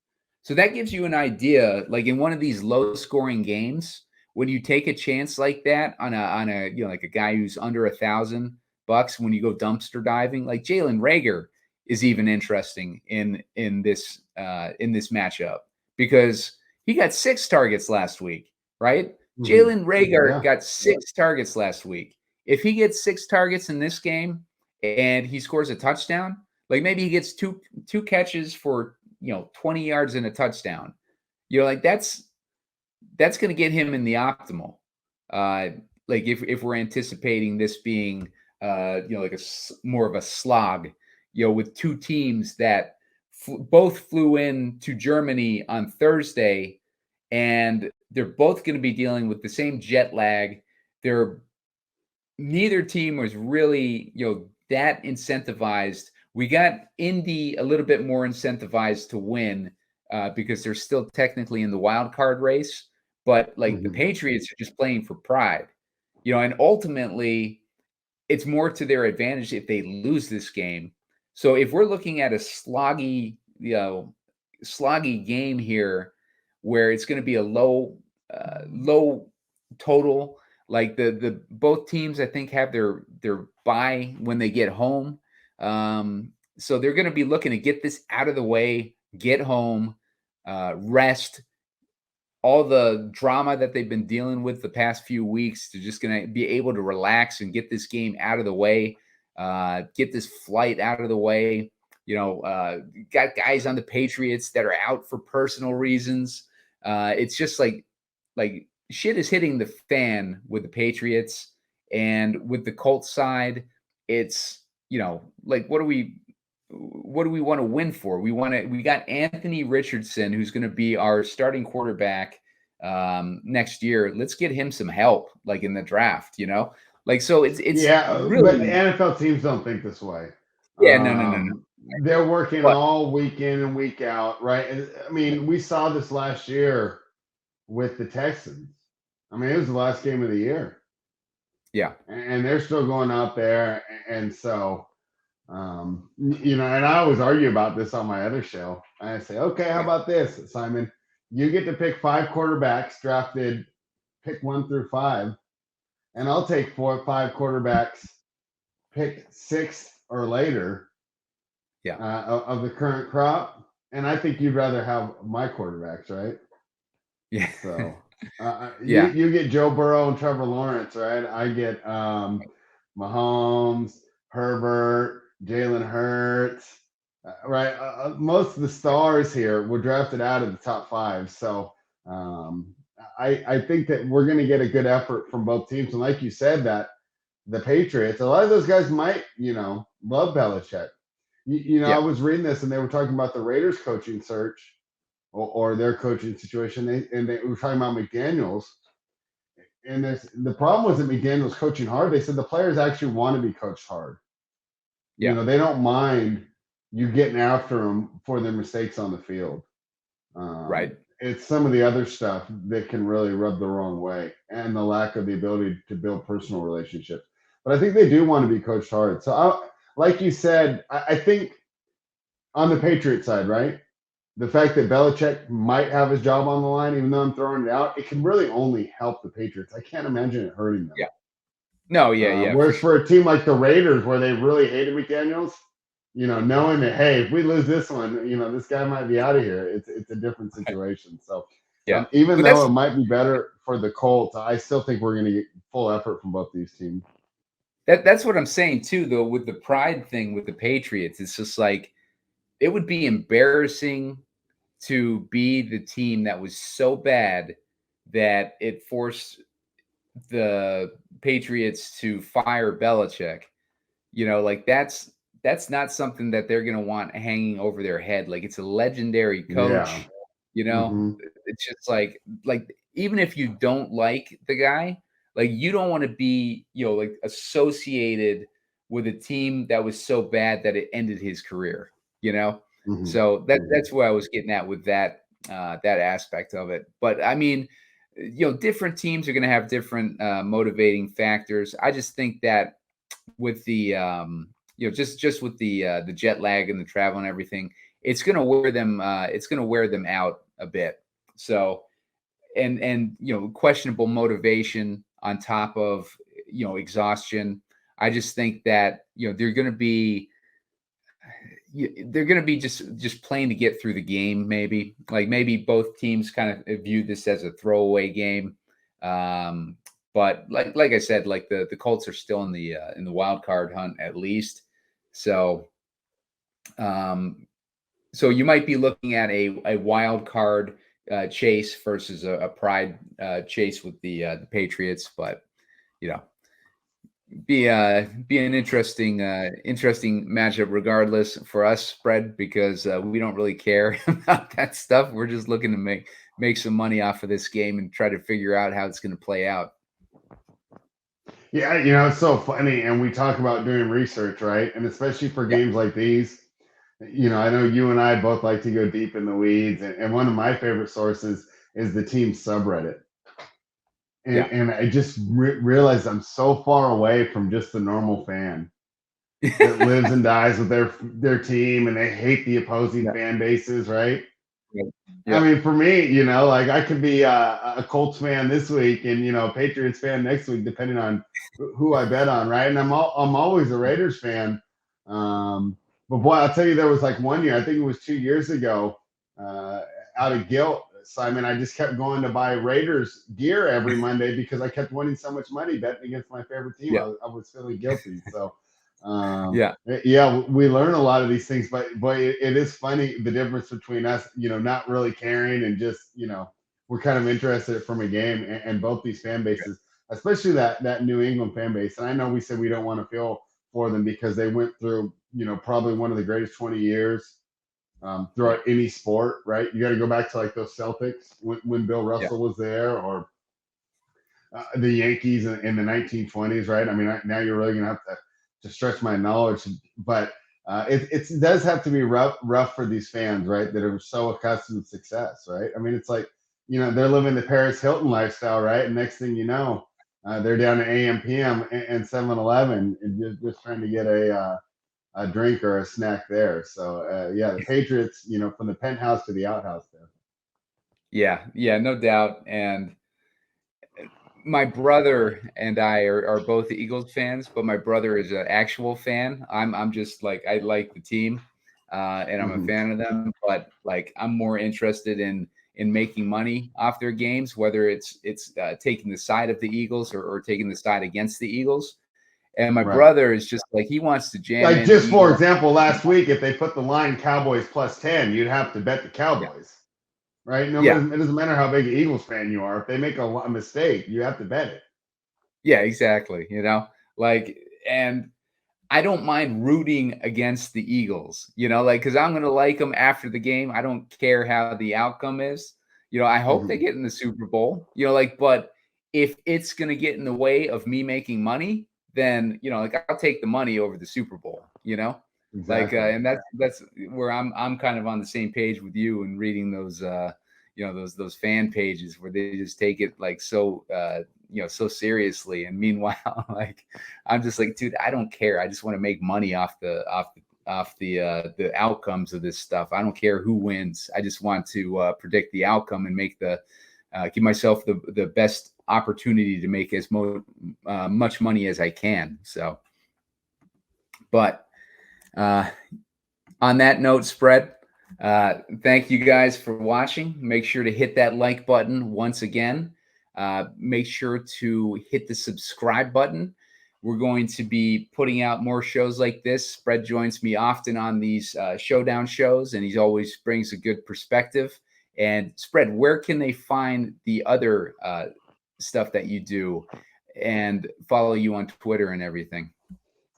So that gives you an idea, like in one of these low-scoring games when you take a chance like that on a like a guy who's under $1,000 when you go dumpster diving, like Jalen Reagor is even interesting in this matchup because he got 6 targets last week, right? Jalen Reagor got 6 targets last week. If he gets 6 targets in this game and he scores a touchdown, like maybe he gets two catches for 20 yards and a touchdown, like that's going to get him in the optimal. Like if we're anticipating this being like more of a slog, with two teams that both flew in to Germany on Thursday, and they're both going to be dealing with the same jet lag. Neither team was really that incentivized. We got Indy a little bit more incentivized to win because they're still technically in the wild card race, but like the Patriots are just playing for pride, and ultimately it's more to their advantage if they lose this game. So if we're looking at a sloggy game here, where it's going to be a low total, like the both teams I think have their bye when they get home, so they're going to be looking to get this out of the way, get home, rest. All the drama that they've been dealing with the past few weeks, they're just going to be able to relax and get this game out of the way, get this flight out of the way. Got guys on the Patriots that are out for personal reasons. It's just like shit is hitting the fan with the Patriots, and with the Colts side, it's like what do we want to win for? We got Anthony Richardson, who's going to be our starting quarterback next year. Let's get him some help, like in the draft, like, so it's really, but the NFL teams don't think this way. Yeah, no. They're working all week in and week out, right? And I mean, we saw this last year with the Texans. I mean, it was the last game of the year. Yeah. And they're still going out there. And so, and I always argue about this on my other show. I say, okay, how about this, Simon? You get to pick 5 quarterbacks drafted, pick 1 through 5, and I'll take 4 or 5 quarterbacks, pick 6 or later, of the current crop. And I think you'd rather have my quarterbacks, right? Yeah. So, you get Joe Burrow and Trevor Lawrence, right? I get Mahomes, Herbert, Jalen Hurts, right? Most of the stars here were drafted out of the top 5. So I think that we're going to get a good effort from both teams. And like you said, that the Patriots, a lot of those guys might, love Belichick. I was reading this and they were talking about the Raiders coaching search or their coaching situation. They were talking about McDaniels. And the problem wasn't McDaniels coaching hard. They said the players actually want to be coached hard. Yeah. They don't mind you getting after them for their mistakes on the field. Right. It's some of the other stuff that can really rub the wrong way, and the lack of the ability to build personal relationships. But I think they do want to be coached hard. So, like you said, I think on the Patriot side, right, the fact that Belichick might have his job on the line, even though I'm throwing it out, it can really only help the Patriots. I can't imagine it hurting them. Yeah. No, yeah. Whereas for a team like the Raiders, where they really hated McDaniels, knowing that, hey, if we lose this one, this guy might be out of here. It's a different situation. So, even though it might be better for the Colts, I still think we're going to get full effort from both these teams. That's what I'm saying too, though, with the pride thing with the Patriots. It's just like it would be embarrassing to be the team that was so bad that it forced the Patriots to fire Belichick. Like that's not something that they're going to want hanging over their head. Like, it's a legendary coach, It's just like even if you don't like the guy, like you don't want to be, like associated with a team that was so bad that it ended his career, So that's where I was getting at with that aspect of it. But I mean, different teams are going to have different motivating factors. I just think that with the just with the jet lag and the travel and everything, it's going to wear them out a bit. So and questionable motivation on top of exhaustion. I just think that they're going to be just playing to get through the game. Maybe both teams kind of view this as a throwaway game. But like I said, like the Colts are still in the wild card hunt at least. So so you might be looking at a wild card chase versus a pride chase with the Patriots, but be an interesting matchup regardless for us, Spread, because we don't really care about that stuff. We're just looking to make some money off of this game and try to figure out how it's going to play out. Yeah, it's so funny, and we talk about doing research, right? And especially for games like these, I know you and I both like to go deep in the weeds, and one of my favorite sources is the team subreddit. And I just realized I'm so far away from just the normal fan that lives and dies with their team, and they hate the opposing fan bases, right? I mean, for me, like I could be a Colts fan this week and Patriots fan next week, depending on who I bet on, right? And I'm always a Raiders fan. But boy, I'll tell you, there was like one year, I think it was 2 years ago, out of guilt, Simon, I just kept going to buy Raiders gear every Monday because I kept winning so much money betting against my favorite team. I was feeling guilty. So, we learn a lot of these things, but it is funny the difference between us, not really caring and just, we're kind of interested from a game, and both these fan bases, especially that New England fan base. And I know we said we don't want to feel for them because they went through, probably one of the greatest 20 years throughout any sport, right? You got to go back to like those Celtics when Bill Russell was there, or the Yankees in the 1920s, right? I mean, now you're really going to have to stretch my knowledge, but it does have to be rough for these fans, right? That are so accustomed to success, right? I mean, it's like, they're living the Paris Hilton lifestyle, right? And next thing you know, they're down at AM, PM, and 7-Eleven and just trying to get a drink or a snack there. So the Patriots, from the penthouse to the outhouse there. Yeah, no doubt. And my brother and I are both Eagles fans, but my brother is an actual fan. I'm just like, I like the team, and I'm a fan of them, but like I'm more interested in making money off their games, whether it's taking the side of the Eagles or taking the side against the Eagles. And my brother is just like, he wants to jam. Like, just for example, last week, if they put the line Cowboys +10, you'd have to bet the Cowboys, right? No, it doesn't matter how big an Eagles fan you are. If they make a mistake, you have to bet it. Yeah, exactly. And I don't mind rooting against the Eagles, because I'm going to like them after the game. I don't care how the outcome is. I hope they get in the Super Bowl, but if it's going to get in the way of me making money, then, I'll take the money over the Super Bowl, Exactly. and that's where I'm kind of on the same page with you and reading those, those fan pages where they just take it like so, so seriously. And meanwhile, like, I'm just like, dude, I don't care. I just want to make money off the outcomes of this stuff. I don't care who wins. I just want to predict the outcome and make give myself the best opportunity to make as much money as I can. So, but on that note, Spread, thank you guys for watching. Make sure to hit that like button once again. Make sure to hit the subscribe button. We're going to be putting out more shows like this. Spread joins me often on these showdown shows, and he always brings a good perspective. And Spread, where can they find the other stuff that you do and follow you on Twitter and everything?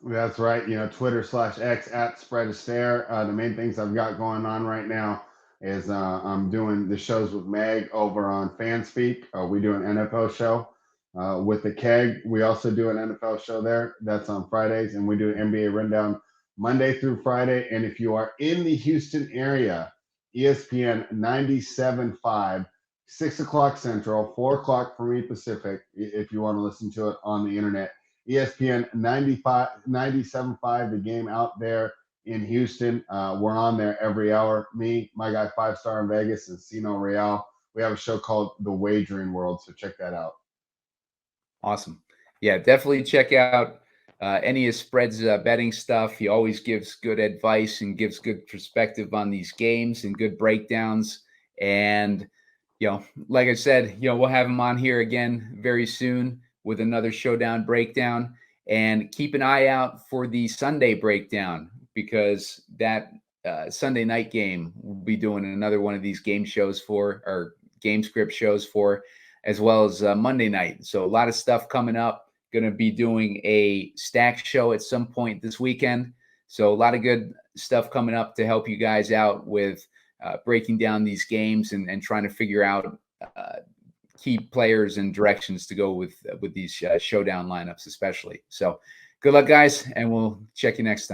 That's right. Twitter/X at Spread Astaire. The main things I've got going on right now is I'm doing the shows with Meg over on Fanspeak. We do an NFL show with the Keg. We also do an NFL show there. That's on Fridays, and we do an NBA rundown Monday through Friday. And if you are in the Houston area, ESPN 97.5, 6 o'clock Central, 4 o'clock for me Pacific, if you want to listen to it on the internet. ESPN 97.5, the game out there in Houston. We're on there every hour. Me, my guy 5 Star in Vegas, and Sino Real. we have a show called The Wagering World, so check that out. Awesome. Yeah, definitely check out any of Spread's betting stuff. He always gives good advice and gives good perspective on these games and good breakdowns. And, like I said, we'll have him on here again very soon with another showdown breakdown. And keep an eye out for the Sunday breakdown, because that Sunday night game we'll be doing another one of these game shows for, or Gamescript shows for, as well as Monday night. So a lot of stuff coming up. Going to be doing a stack show at some point this weekend. So a lot of good stuff coming up to help you guys out with breaking down these games and trying to figure out key players and directions to go with these showdown lineups, especially. So good luck, guys, and we'll check you next time.